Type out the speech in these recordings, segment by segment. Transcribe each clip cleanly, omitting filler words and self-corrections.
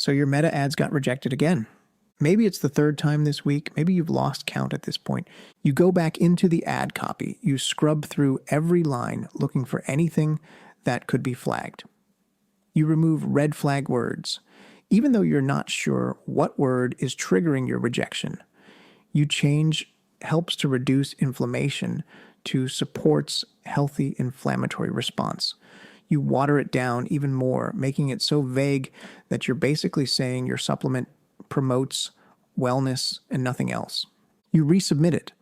So your Meta ads got rejected again. Maybe it's the third time this week. Maybe you've lost count at this point. You go back into the ad copy. You scrub through every line looking for anything that could be flagged. You remove red flag words, even though you're not sure what word is triggering your rejection. You change helps to reduce inflammation to supports healthy inflammatory response. You water it down even more, making it so vague that you're basically saying your supplement promotes wellness and nothing else. You resubmit it,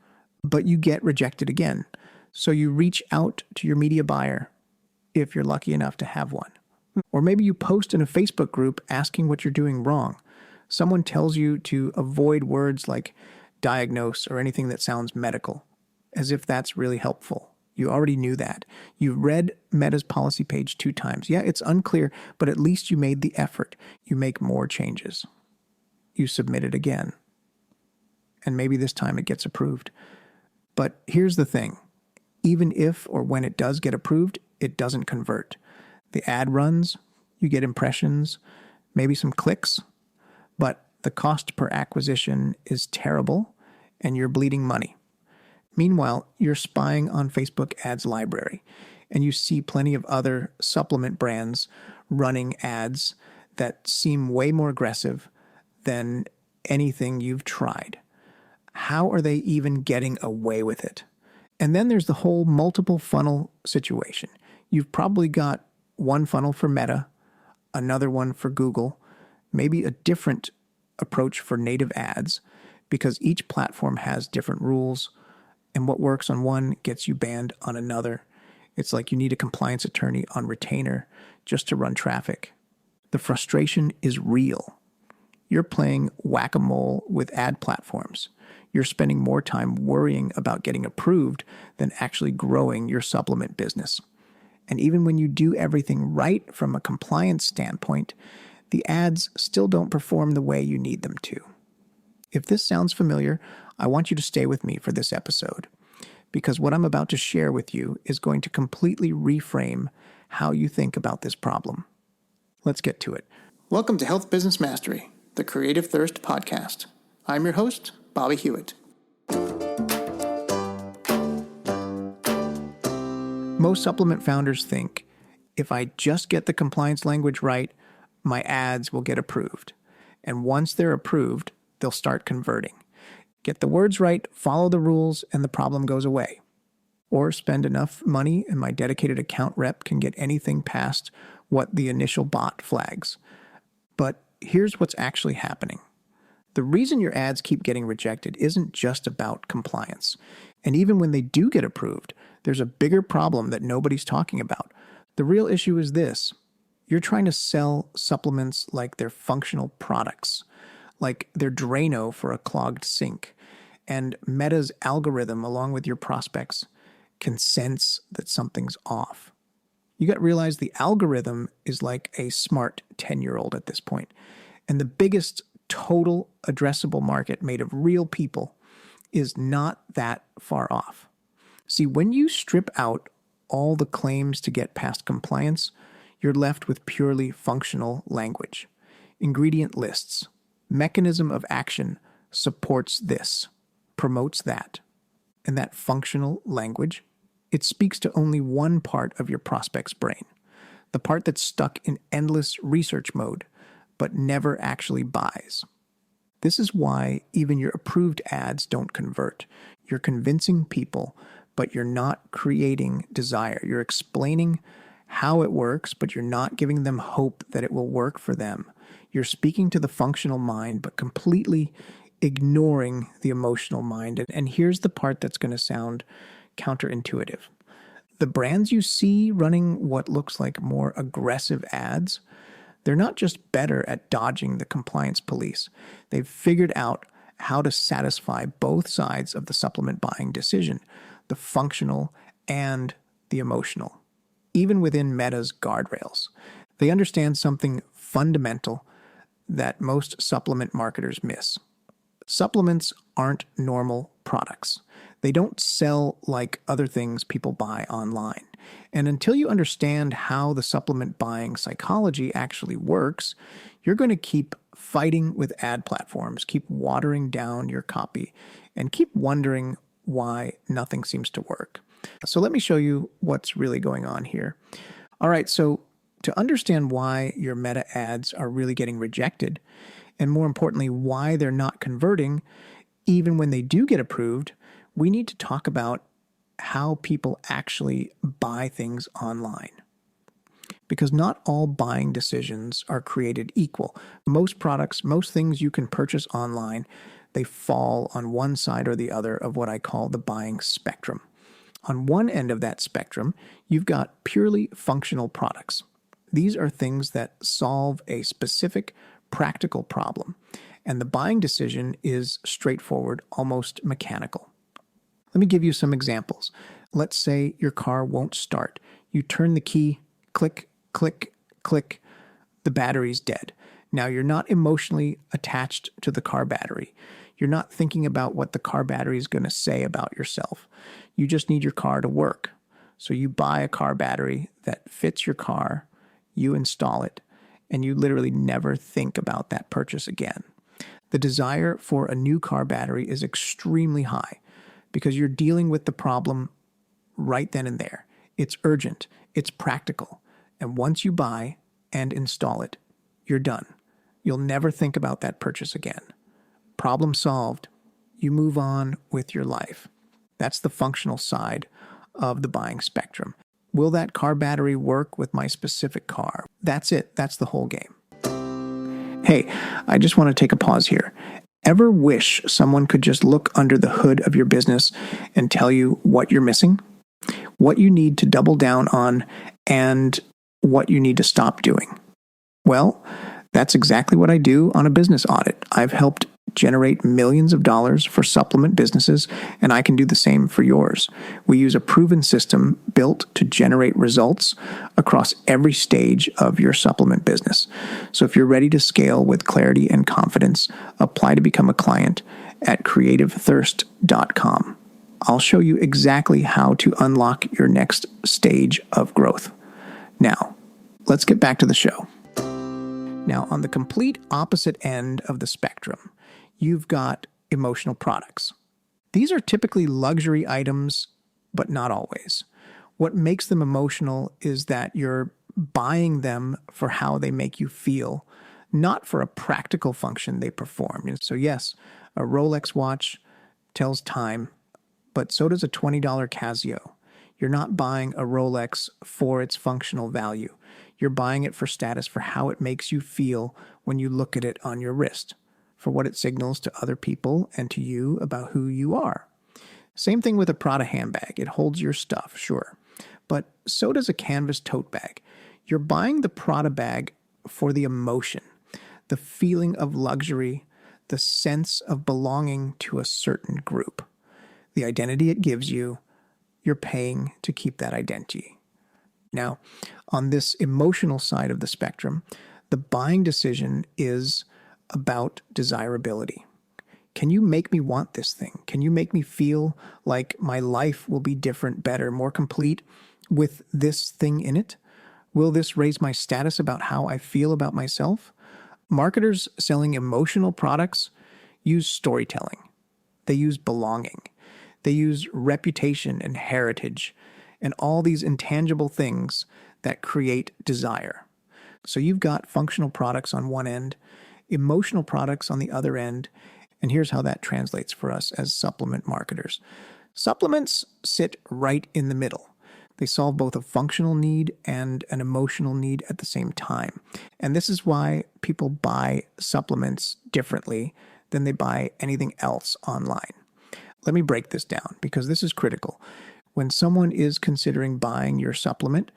but you get rejected again. So you reach out to your media buyer if you're lucky enough to have one. Or maybe you post in a Facebook group asking what you're doing wrong. Someone tells you to avoid words like diagnose or anything that sounds medical, as if that's really helpful. You already knew that. You read Meta's policy page 2 times. Yeah, it's unclear, but at least you made the effort. You make more changes. You submit it again. And maybe this time it gets approved. But here's the thing. Even if or when it does get approved, it doesn't convert. The ad runs, you get impressions, maybe some clicks, but the cost per acquisition is terrible and you're bleeding money. Meanwhile, you're spying on Facebook ads library and you see plenty of other supplement brands running ads that seem way more aggressive than anything you've tried. How are they even getting away with it? And then there's the whole multiple funnel situation. You've probably got one funnel for Meta, another one for Google, maybe a different approach for native ads, because each platform has different rules, and what works on one gets you banned on another. It's like you need a compliance attorney on retainer just to run traffic. The frustration is real. You're playing whack-a-mole with ad platforms. You're spending more time worrying about getting approved than actually growing your supplement business. And even when you do everything right from a compliance standpoint, the ads still don't perform the way you need them to. If this sounds familiar, I want you to stay with me for this episode, because what I'm about to share with you is going to completely reframe how you think about this problem. Let's get to it. Welcome to Health Business Mastery, the Creative Thirst podcast. I'm your host, Bobby Hewitt. Most supplement founders think, if I just get the compliance language right, my ads will get approved. And once they're approved, they'll start converting. Get the words right, follow the rules, and the problem goes away. Or spend enough money and my dedicated account rep can get anything past what the initial bot flags. But here's what's actually happening. The reason your ads keep getting rejected isn't just about compliance. And even when they do get approved, there's a bigger problem that nobody's talking about. The real issue is this. You're trying to sell supplements like they're functional products, like they're Drano for a clogged sink. And Meta's algorithm, along with your prospects, can sense that something's off. You got to realize the algorithm is like a smart 10-year-old at this point. And the biggest total addressable market made of real people is not that far off. See, when you strip out all the claims to get past compliance, you're left with purely functional language. Ingredient lists. Mechanism of action supports this, promotes that. And that functional language, it speaks to only one part of your prospect's brain, the part that's stuck in endless research mode, but never actually buys. This is why even your approved ads don't convert. You're convincing people, but you're not creating desire. You're explaining how it works, but you're not giving them hope that it will work for them. You're speaking to the functional mind, but completely ignoring the emotional mind. And here's the part that's going to sound counterintuitive. The brands you see running what looks like more aggressive ads, they're not just better at dodging the compliance police. They've figured out how to satisfy both sides of the supplement buying decision, the functional and the emotional, even within Meta's guardrails. They understand something fundamental that most supplement marketers miss. Supplements aren't normal products. They don't sell like other things people buy online. And until you understand how the supplement buying psychology actually works, you're going to keep fighting with ad platforms, keep watering down your copy, and keep wondering why nothing seems to work. So let me show you what's really going on here. All right, so to understand why your meta ads are really getting rejected, and more importantly, why they're not converting, even when they do get approved, we need to talk about how people actually buy things online. Because not all buying decisions are created equal. Most products, most things you can purchase online, they fall on one side or the other of what I call the buying spectrum. On one end of that spectrum, you've got purely functional products. These are things that solve a specific practical problem, and the buying decision is straightforward, almost mechanical. Let me give you some examples. Let's say your car won't start. You turn the key, click, click, click, the battery's dead. Now you're not emotionally attached to the car battery. You're not thinking about what the car battery is going to say about yourself. You just need your car to work. So you buy a car battery that fits your car, you install it, and you literally never think about that purchase again. The desire for a new car battery is extremely high because you're dealing with the problem right then and there. It's urgent, it's practical, and once you buy and install it, you're done. You'll never think about that purchase again. Problem solved. You move on with your life. That's the functional side of the buying spectrum. Will that car battery work with my specific car? That's it. That's the whole game. Hey, I just want to take a pause here. Ever wish someone could just look under the hood of your business and tell you what you're missing, what you need to double down on, and what you need to stop doing? Well, that's exactly what I do on a business audit. I've helped generate millions of dollars for supplement businesses, and I can do the same for yours. We use a proven system built to generate results across every stage of your supplement business. So if you're ready to scale with clarity and confidence, apply to become a client at creativethirst.com. I'll show you exactly how to unlock your next stage of growth. Now, let's get back to the show. Now, on the complete opposite end of the spectrum, you've got emotional products. These are typically luxury items, but not always. What makes them emotional is that you're buying them for how they make you feel, not for a practical function they perform. So yes, a Rolex watch tells time, but so does a $20 Casio. You're not buying a Rolex for its functional value. You're buying it for status, for how it makes you feel when you look at it on your wrist, for what it signals to other people and to you about who you are. Same thing with a Prada handbag. It holds your stuff, sure, but so does a canvas tote bag. You're buying the Prada bag for the emotion, the feeling of luxury, the sense of belonging to a certain group. The identity it gives you, you're paying to keep that identity. Now, on this emotional side of the spectrum, the buying decision is about desirability. Can you make me want this thing? Can you make me feel like my life will be different, better, more complete with this thing in it? Will this raise my status about how I feel about myself? Marketers selling emotional products use storytelling. They use belonging. They use reputation and heritage and all these intangible things that create desire. So you've got functional products on one end, emotional products on the other end, and here's how that translates for us as supplement marketers. Supplements sit right in the middle. They solve both a functional need and an emotional need at the same time. And this is why people buy supplements differently than they buy anything else online. Let me break this down because this is critical. When someone is considering buying your supplement,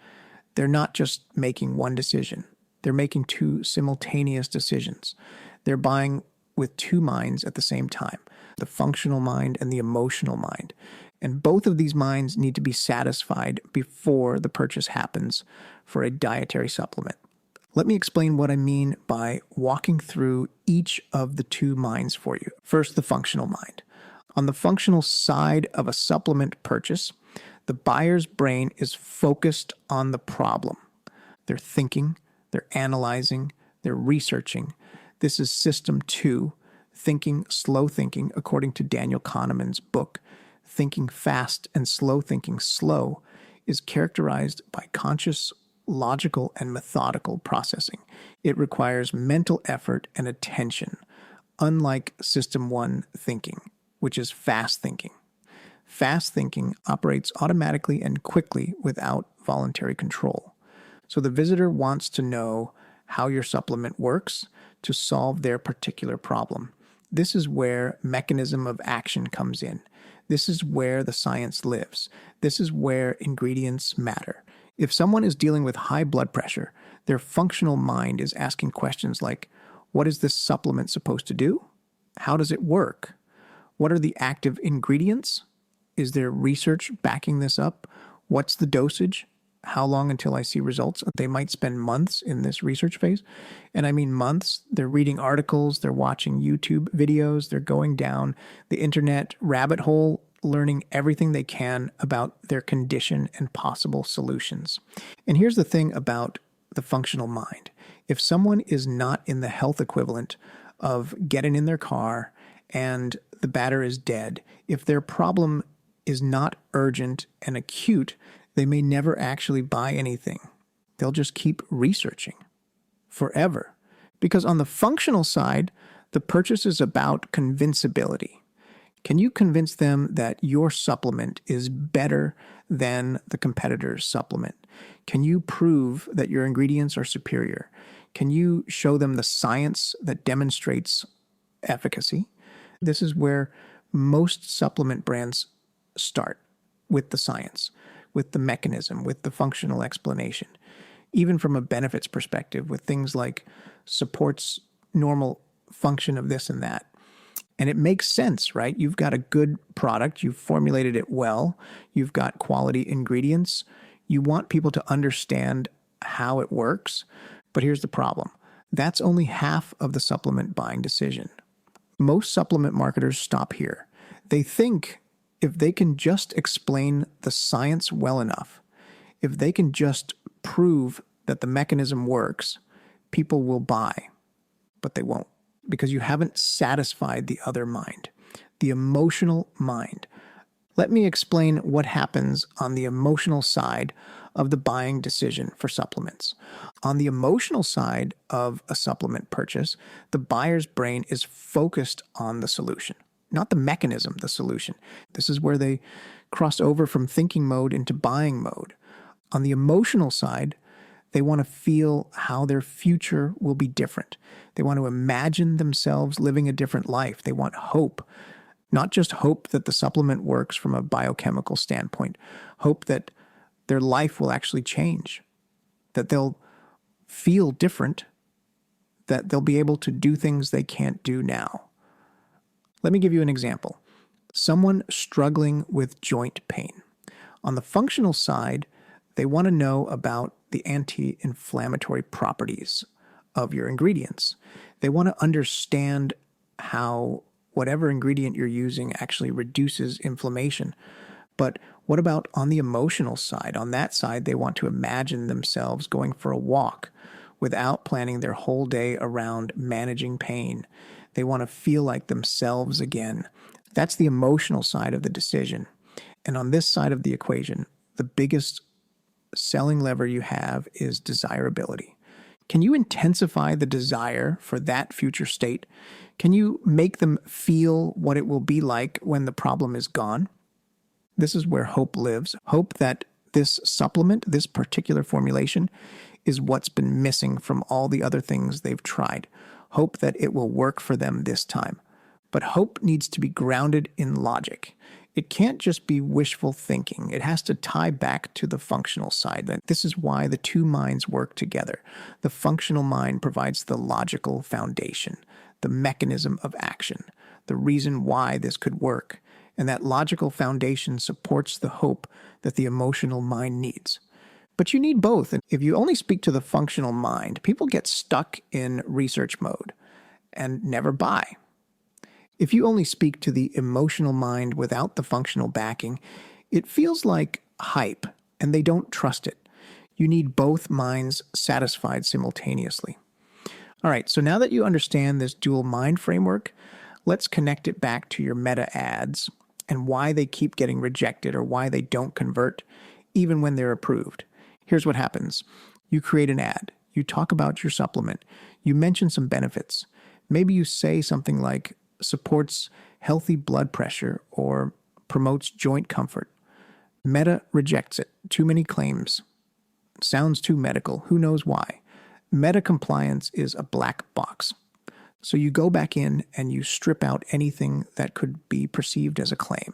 they're not just making one decision. They're making two simultaneous decisions. They're buying with two minds at the same time, the functional mind and the emotional mind. And both of these minds need to be satisfied before the purchase happens for a dietary supplement. Let me explain what I mean by walking through each of the two minds for you. First, the functional mind. On the functional side of a supplement purchase, the buyer's brain is focused on the problem. They're thinking, they're analyzing, They're researching. This is system 2, thinking, slow thinking, according to Daniel Kahneman's book. Thinking fast and slow thinking slow is characterized by conscious, logical, and methodical processing. It requires mental effort and attention, unlike system 1 thinking, which is fast thinking. Fast thinking operates automatically and quickly without voluntary control. So the visitor wants to know how your supplement works to solve their particular problem. This is where mechanism of action comes in. This is where the science lives. This is where ingredients matter. If someone is dealing with high blood pressure, their functional mind is asking questions like, what is this supplement supposed to do? How does it work? What are the active ingredients? Is there research backing this up? What's the dosage? How long until I see results? They might spend months in this research phase. And I mean months. They're reading articles, they're watching YouTube videos, they're going down the internet rabbit hole, learning everything they can about their condition and possible solutions. And here's the thing about the functional mind. If someone is not in the health equivalent of getting in their car and the batter is dead, if their problem is not urgent and acute, they may never actually buy anything. They'll just keep researching forever. Because on the functional side, the purchase is about convincibility. Can you convince them that your supplement is better than the competitor's supplement? Can you prove that your ingredients are superior? Can you show them the science that demonstrates efficacy? This is where most supplement brands start, with the science, with the mechanism, with the functional explanation. Even from a benefits perspective, with things like supports normal function of this and that. And it makes sense, right? You've got a good product, you've formulated it well, you've got quality ingredients. You want people to understand how it works. But here's the problem. That's only half of the supplement buying decision. Most supplement marketers stop here. They think if they can just explain the science well enough, if they can just prove that the mechanism works, people will buy. But they won't, because you haven't satisfied the other mind, the emotional mind. Let me explain what happens on the emotional side of the buying decision for supplements. On the emotional side of a supplement purchase, the buyer's brain is focused on the solution, not the mechanism, the solution. This is where they cross over from thinking mode into buying mode. On the emotional side, they want to feel how their future will be different. They want to imagine themselves living a different life. They want hope, not just hope that the supplement works from a biochemical standpoint, hope that their life will actually change, that they'll feel different, that they'll be able to do things they can't do now. Let me give you an example. Someone struggling with joint pain. On the functional side, they want to know about the anti-inflammatory properties of your ingredients. They want to understand how whatever ingredient you're using actually reduces inflammation. But what about on the emotional side? On that side, they want to imagine themselves going for a walk without planning their whole day around managing pain. They want to feel like themselves again. That's the emotional side of the decision. And on this side of the equation, the biggest selling lever you have is desirability. Can you intensify the desire for that future state? Can you make them feel what it will be like when the problem is gone? This is where hope lives. Hope that this supplement, this particular formulation, is what's been missing from all the other things they've tried. Hope that it will work for them this time. But hope needs to be grounded in logic. It can't just be wishful thinking. It has to tie back to the functional side. This is why the two minds work together. The functional mind provides the logical foundation, the mechanism of action, the reason why this could work. And that logical foundation supports the hope that the emotional mind needs. But you need both. And if you only speak to the functional mind, people get stuck in research mode and never buy. If you only speak to the emotional mind without the functional backing, it feels like hype, and they don't trust it. You need both minds satisfied simultaneously. All right, so now that you understand this dual mind framework, let's connect it back to your meta ads and why they keep getting rejected or why they don't convert even when they're approved. Here's what happens. You create an ad. You talk about your supplement. You mention some benefits. Maybe you say something like supports healthy blood pressure or promotes joint comfort. Meta rejects it. Too many claims. Sounds too medical. Who knows why? Meta compliance is a black box. So you go back in and you strip out anything that could be perceived as a claim.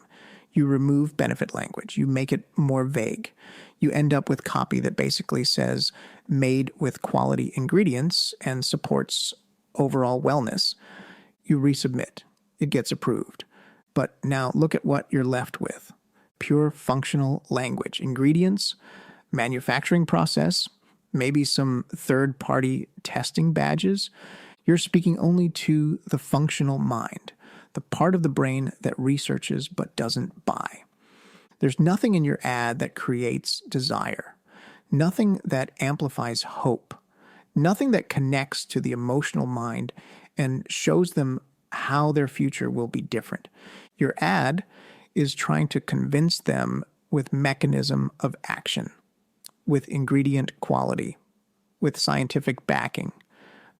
You remove benefit language. You make it more vague. You end up with copy that basically says made with quality ingredients and supports overall wellness. You resubmit. It gets approved. But now look at what you're left with. Pure functional language. Ingredients, manufacturing process, maybe some third-party testing badges. You're speaking only to the functional mind, the part of the brain that researches but doesn't buy. There's nothing in your ad that creates desire, nothing that amplifies hope, nothing that connects to the emotional mind and shows them how their future will be different. Your ad is trying to convince them with mechanism of action, with ingredient quality, with scientific backing.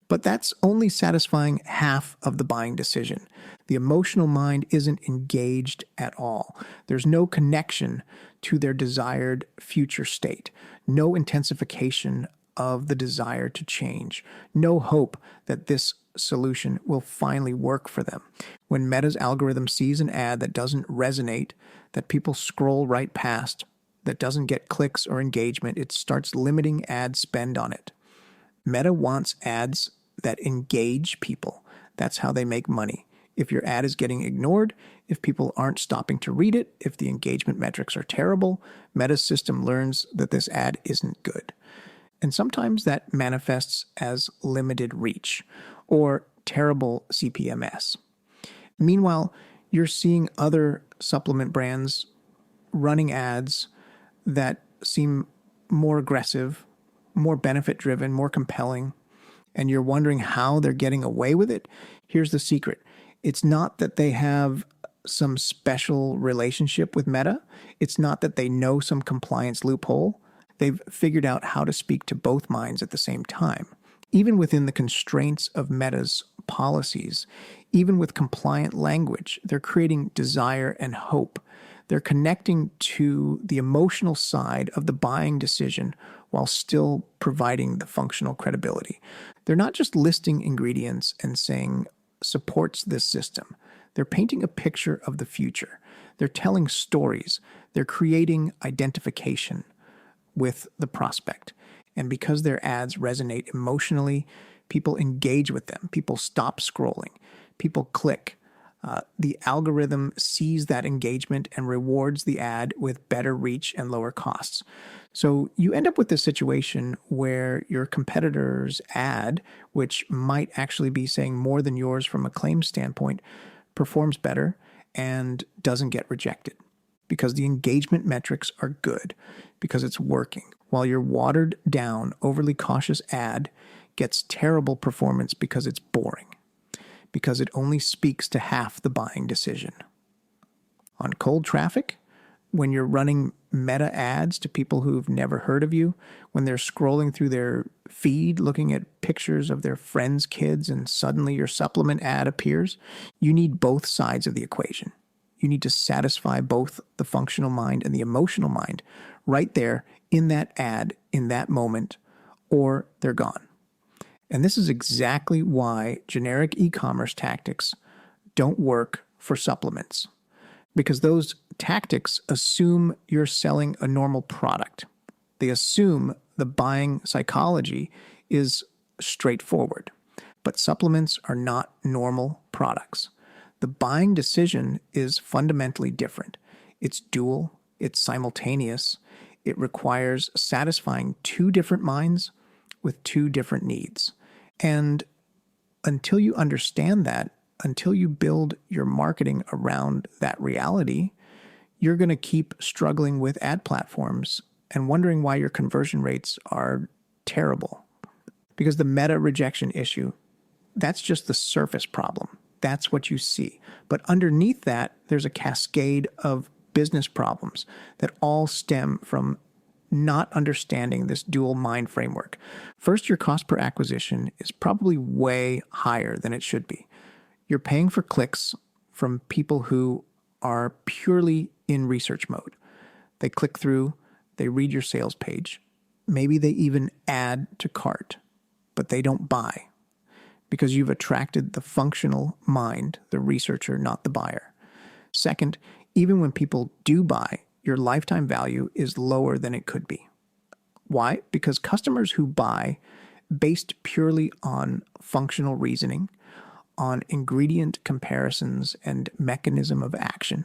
But that's only satisfying half of the buying decision. The emotional mind isn't engaged at all. There's no connection to their desired future state, no intensification of the desire to change, no hope that this solution will finally work for them. When Meta's algorithm sees an ad that doesn't resonate, that people scroll right past, that doesn't get clicks or engagement, it starts limiting ad spend on it. Meta wants ads that engage people. That's how they make money. If your ad is getting ignored, if people aren't stopping to read it, if the engagement metrics are terrible, Meta's system learns that this ad isn't good. And sometimes that manifests as limited reach or terrible CPMS. Meanwhile, you're seeing other supplement brands running ads that seem more aggressive, more benefit-driven, more compelling, and you're wondering how they're getting away with it. Here's the secret. It's not that they have some special relationship with Meta. It's not that they know some compliance loophole. They've figured out how to speak to both minds at the same time. Even within the constraints of Meta's policies, even with compliant language, they're creating desire and hope. They're connecting to the emotional side of the buying decision while still providing the functional credibility. They're not just listing ingredients and saying supports this system. They're painting a picture of the future. They're telling stories. They're creating identification with the prospect. And because their ads resonate emotionally, people engage with them. People stop scrolling. People click. The algorithm sees that engagement and rewards the ad with better reach and lower costs. So you end up with this situation where your competitor's ad, which might actually be saying more than yours from a claim standpoint, performs better and doesn't get rejected because the engagement metrics are good, because it's working, while your watered down, overly cautious ad gets terrible performance because it's boring, because it only speaks to half the buying decision. On cold traffic, when you're running meta ads to people who've never heard of you, when they're scrolling through their feed looking at pictures of their friends' kids and suddenly your supplement ad appears, you need both sides of the equation. You need to satisfy both the functional mind and the emotional mind right there in that ad, in that moment, or they're gone. And this is exactly why generic e-commerce tactics don't work for supplements, because those tactics assume you're selling a normal product. They assume the buying psychology is straightforward, but supplements are not normal products. The buying decision is fundamentally different. It's dual, it's simultaneous, it requires satisfying two different minds with two different needs. And until you understand that, until you build your marketing around that reality, you're going to keep struggling with ad platforms and wondering why your conversion rates are terrible. Because the meta rejection issue, that's just the surface problem. That's what you see. But underneath that, there's a cascade of business problems that all stem from not understanding this dual mind framework. First, your cost per acquisition is probably way higher than it should be. You're paying for clicks from people who are purely in research mode. They click through, they read your sales page. Maybe they even add to cart, but they don't buy because you've attracted the functional mind, the researcher, not the buyer. Second, even when people do buy, your lifetime value is lower than it could be. Why? Because customers who buy based purely on functional reasoning, on ingredient comparisons and mechanism of action,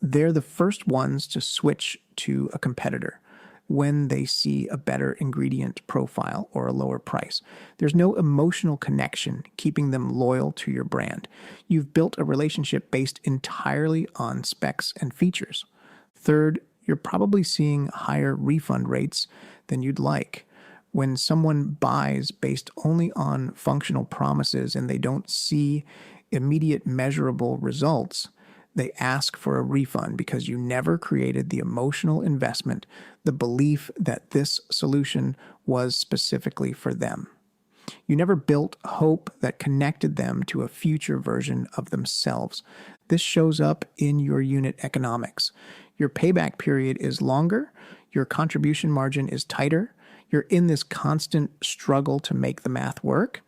they're the first ones to switch to a competitor when they see a better ingredient profile or a lower price. There's no emotional connection keeping them loyal to your brand. You've built a relationship based entirely on specs and features. Third, you're probably seeing higher refund rates than you'd like. When someone buys based only on functional promises and they don't see immediate measurable results, they ask for a refund because you never created the emotional investment, the belief that this solution was specifically for them. You never built hope that connected them to a future version of themselves. This shows up in your unit economics. Your payback period is longer, your contribution margin is tighter, you're in this constant struggle to make the math work.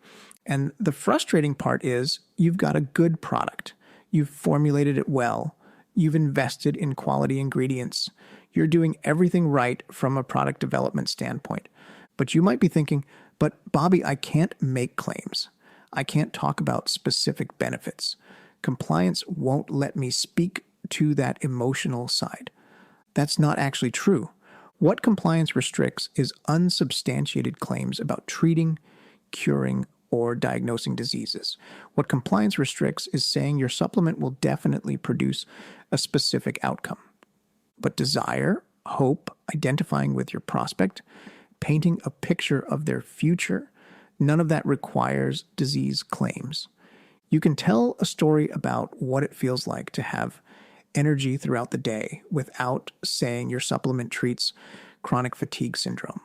And the frustrating part is you've got a good product. You've formulated it well. You've invested in quality ingredients. You're doing everything right from a product development standpoint. But you might be thinking, but Bobby, I can't make claims. I can't talk about specific benefits. Compliance won't let me speak to that emotional side. That's not actually true. What compliance restricts is unsubstantiated claims about treating, curing, or diagnosing diseases. What compliance restricts is saying your supplement will definitely produce a specific outcome. But desire, hope, identifying with your prospect, painting a picture of their future, none of that requires disease claims. You can tell a story about what it feels like to have energy throughout the day without saying your supplement treats chronic fatigue syndrome.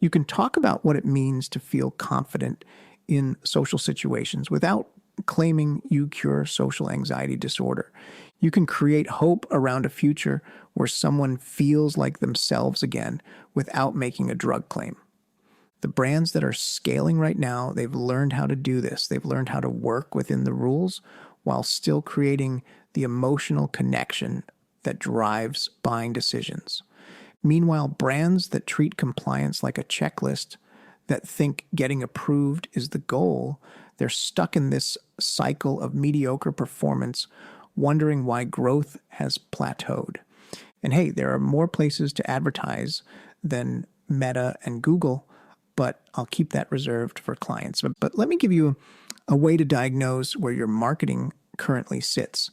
You can talk about what it means to feel confident in social situations without claiming you cure social anxiety disorder. You can create hope around a future where someone feels like themselves again without making a drug claim. The brands that are scaling right now, they've learned how to do this. They've learned how to work within the rules while still creating the emotional connection that drives buying decisions. Meanwhile, brands that treat compliance like a checklist, that think getting approved is the goal, they're stuck in this cycle of mediocre performance, wondering why growth has plateaued. And hey, there are more places to advertise than Meta and Google, but I'll keep that reserved for clients. But let me give you a way to diagnose where your marketing currently sits.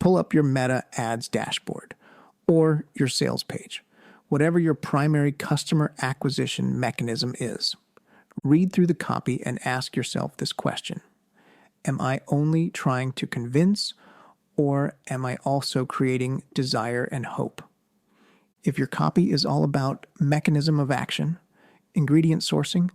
Pull up your Meta ads dashboard or your sales page, whatever your primary customer acquisition mechanism is. Read through the copy and ask yourself this question. Am I only trying to convince, or am I also creating desire and hope? If your copy is all about mechanism of action, ingredient sourcing,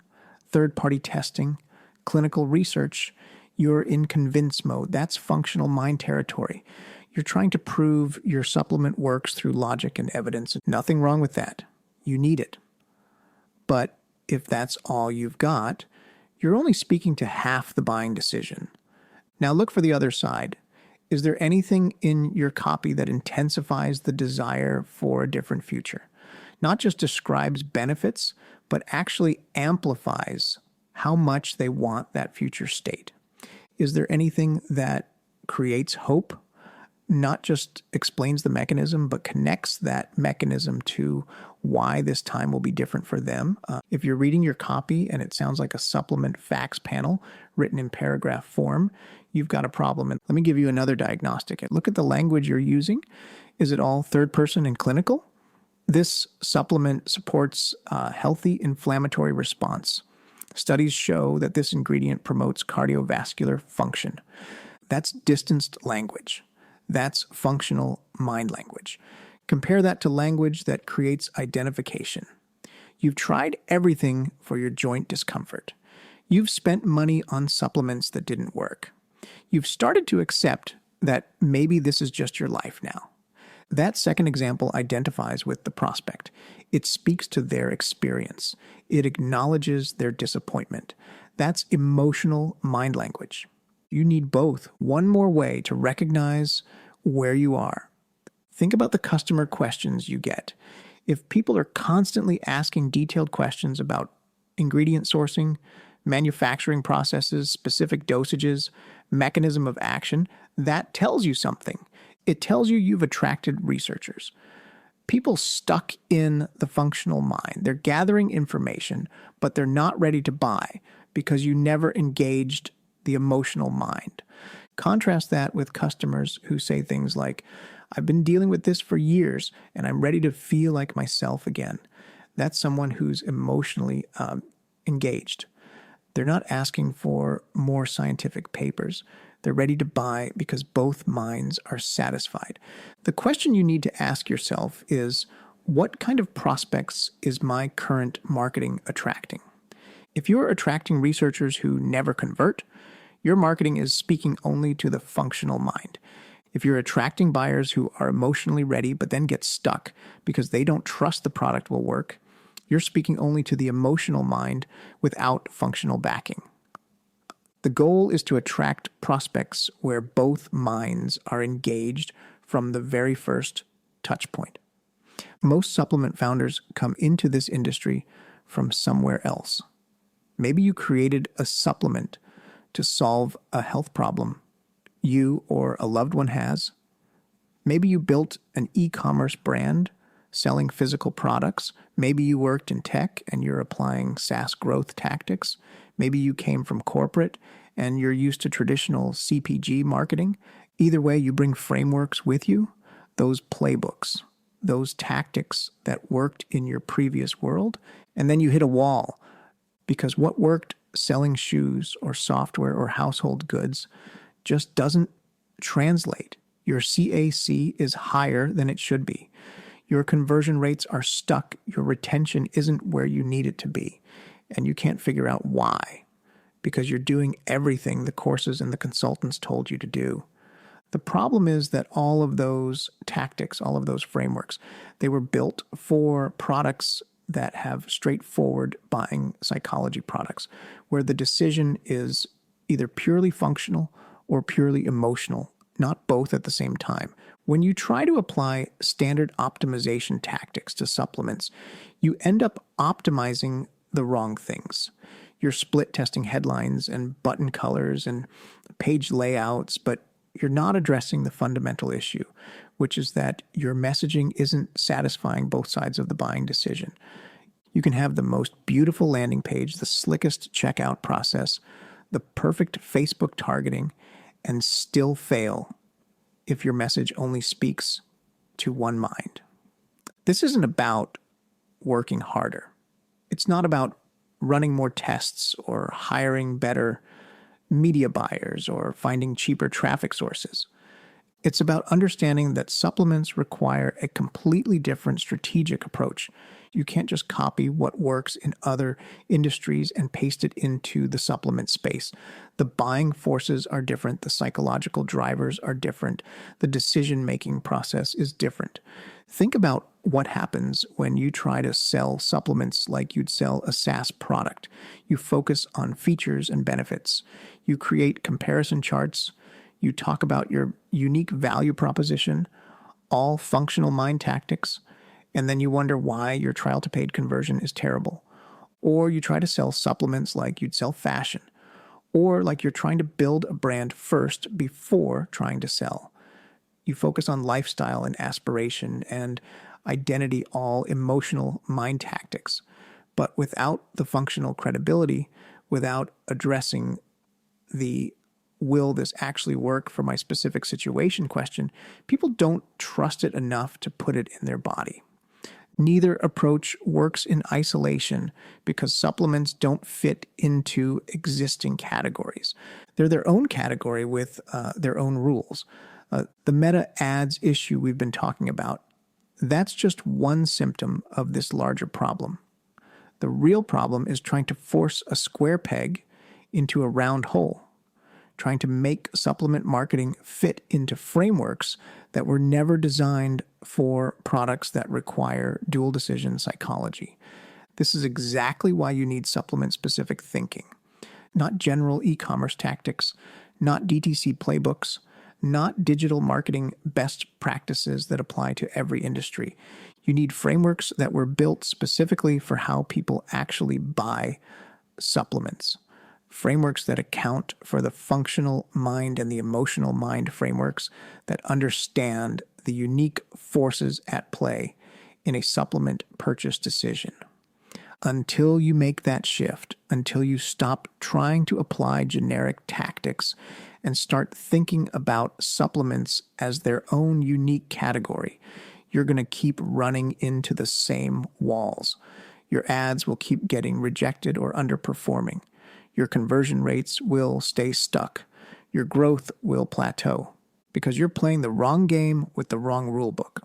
third-party testing, clinical research, you're in convince mode. That's functional mind territory. You're trying to prove your supplement works through logic and evidence. Nothing wrong with that. You need it. But if that's all you've got, you're only speaking to half the buying decision. Now look for the other side. Is there anything in your copy that intensifies the desire for a different future? Not just describes benefits, but actually amplifies how much they want that future state. Is there anything that creates hope? Not just explains the mechanism, but connects that mechanism to why this time will be different for them. If you're reading your copy and it sounds like a supplement facts panel written in paragraph form, you've got a problem. And let me give you another diagnostic. Look at the language you're using. Is it all third person and clinical? This supplement supports a healthy inflammatory response. Studies show that this ingredient promotes cardiovascular function. That's distanced language. That's functional mind language. Compare that to language that creates identification. You've tried everything for your joint discomfort. You've spent money on supplements that didn't work. You've started to accept that maybe this is just your life now. That second example identifies with the prospect. It speaks to their experience. It acknowledges their disappointment. That's emotional mind language. You need both. One more way to recognize where you are. Think about the customer questions you get. If people are constantly asking detailed questions about ingredient sourcing, manufacturing processes, specific dosages, mechanism of action, that tells you something. It tells you you've attracted researchers. People stuck in the functional mind. They're gathering information, but they're not ready to buy because you never engaged the emotional mind. Contrast that with customers who say things like, I've been dealing with this for years and I'm ready to feel like myself again. That's someone who's emotionally engaged. They're not asking for more scientific papers. They're ready to buy because both minds are satisfied. The question you need to ask yourself is, what kind of prospects is my current marketing attracting? If you're attracting researchers who never convert, your marketing is speaking only to the functional mind. If you're attracting buyers who are emotionally ready but then get stuck because they don't trust the product will work, you're speaking only to the emotional mind without functional backing. The goal is to attract prospects where both minds are engaged from the very first touch point. Most supplement founders come into this industry from somewhere else. Maybe you created a supplement to solve a health problem you or a loved one has. Maybe you built an e-commerce brand selling physical products. Maybe you worked in tech and you're applying SaaS growth tactics. Maybe you came from corporate and you're used to traditional CPG marketing. Either way, you bring frameworks with you, those playbooks, those tactics that worked in your previous world, and then you hit a wall because what worked selling shoes or software or household goods just doesn't translate. Your CAC is higher than it should be. Your conversion rates are stuck. Your retention isn't where you need it to be. And you can't figure out why, because you're doing everything the courses and the consultants told you to do. The problem is that all of those tactics, all of those frameworks, they were built for products that have straightforward buying psychology products, where the decision is either purely functional or purely emotional, not both at the same time. When you try to apply standard optimization tactics to supplements, you end up optimizing the wrong things. You're split testing headlines and button colors and page layouts, but you're not addressing the fundamental issue, which is that your messaging isn't satisfying both sides of the buying decision. You can have the most beautiful landing page, the slickest checkout process, the perfect Facebook targeting, and still fail if your message only speaks to one mind. This isn't about working harder. It's not about running more tests or hiring better media buyers or finding cheaper traffic sources. It's about understanding that supplements require a completely different strategic approach. You can't just copy what works in other industries and paste it into the supplement space. The buying forces are different. The psychological drivers are different. The decision-making process is different. Think about what happens when you try to sell supplements like you'd sell a SaaS product. You focus on features and benefits. You create comparison charts. You talk about your unique value proposition, all functional mind tactics, and then you wonder why your trial to paid conversion is terrible. Or you try to sell supplements like you'd sell fashion, or like you're trying to build a brand first before trying to sell. You focus on lifestyle and aspiration and identity, all emotional mind tactics. But without the functional credibility, without addressing the will this actually work for my specific situation question, people don't trust it enough to put it in their body. Neither approach works in isolation because supplements don't fit into existing categories. They're their own category with their own rules. The meta ads issue we've been talking about, that's just one symptom of this larger problem. The real problem is trying to force a square peg into a round hole, trying to make supplement marketing fit into frameworks that were never designed for products that require dual decision psychology. This is exactly why you need supplement-specific thinking, not general e-commerce tactics, not DTC playbooks, not digital marketing best practices that apply to every industry. You need frameworks that were built specifically for how people actually buy supplements. Frameworks that account for the functional mind and the emotional mind frameworks that understand the unique forces at play in a supplement purchase decision. Until you make that shift, until you stop trying to apply generic tactics and start thinking about supplements as their own unique category, you're going to keep running into the same walls. Your ads will keep getting rejected or underperforming. Your conversion rates will stay stuck. Your growth will plateau because you're playing the wrong game with the wrong rule book.